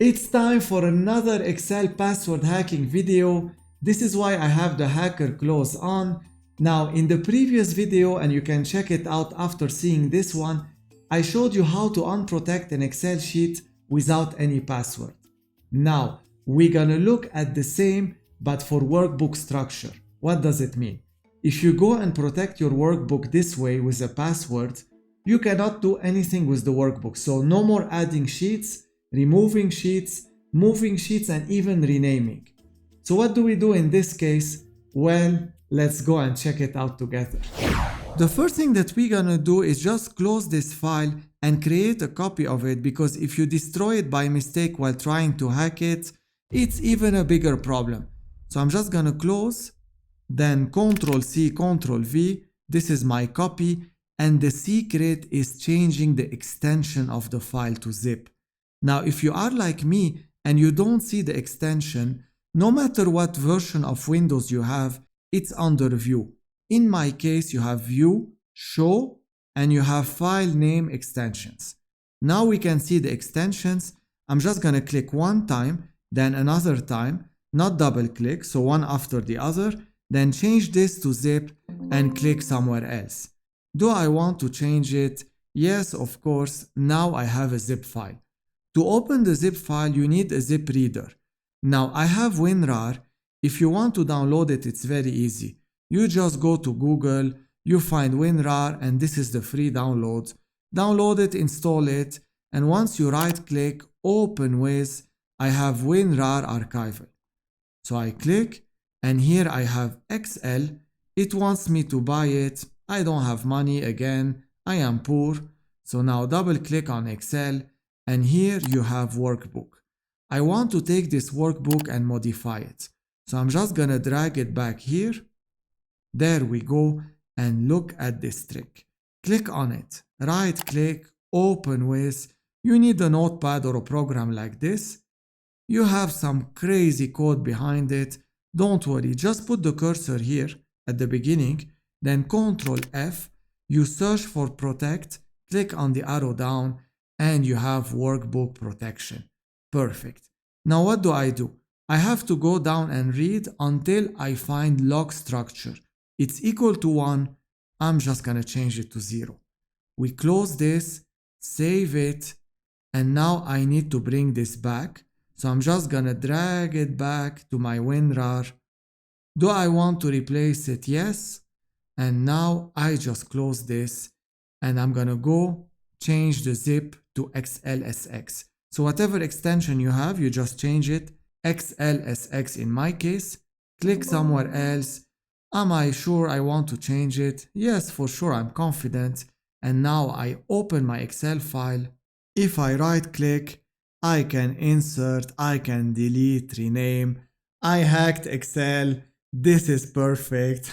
It's time for another Excel password hacking video. This is why I have the hacker clause on. Now in the previous video, and you can check it out after seeing this one, I showed you how to unprotect an Excel sheet without any password. Now we're gonna look at the same but for workbook structure. What does it mean? If you go and protect your workbook this way with a password, you cannot do anything with the workbook. So no more adding sheets, removing sheets, moving sheets, and even renaming. So what do we do in this case? Well, let's go and check it out together. The first thing that we're gonna do is just close this file and create a copy of it, because if you destroy it by mistake while trying to hack it, it's even a bigger problem. So I'm just gonna close, then Ctrl+C, Ctrl+V, this is my copy, and the secret is changing the extension of the file to zip. Now, if you are like me and you don't see the extension, no matter what version of Windows you have, it's under View. In my case, you have View, Show, and you have File Name Extensions. Now we can see the extensions. I'm just gonna click one time, then another time, not double click, so one after the other, then change this to zip and click somewhere else. Do I want to change it? Yes, of course. Now I have a zip file. To open the zip file, you need a zip reader. Now I have WinRAR. If you want to download it, it's very easy. You just go to Google, you find WinRAR, and this is the free download. Download it, install it, and once you right click, open with, I have WinRAR archival. So I click, and here I have XL. It wants me to buy it. I don't have money again. I am poor. So now double click on Excel. And here you have workbook. I want to take this workbook and modify it. So I'm just gonna drag it back here. There we go. And look at this trick. Click on it. Right click, open with. You need a notepad or a program like this. You have some crazy code behind it. Don't worry, just put the cursor here at the beginning. Then Ctrl F. You search for protect. Click on the arrow down. And you have workbook protection. Perfect. Now what do? I have to go down and read until I find log structure. It's equal to 1. I'm just gonna change it to 0. We close this, save it, and now I need to bring this back. So I'm just gonna drag it back to my WinRAR. Do I want to replace it? Yes. And now I just close this, and I'm gonna go change the zip to XLSX. So whatever extension you have, you just change it. XLSX in my case. Click somewhere else. Am I sure I want to change it? Yes, for sure, I'm confident. And now I open my Excel file. If I right click, I can insert, I can delete, rename. I hacked Excel. This is perfect.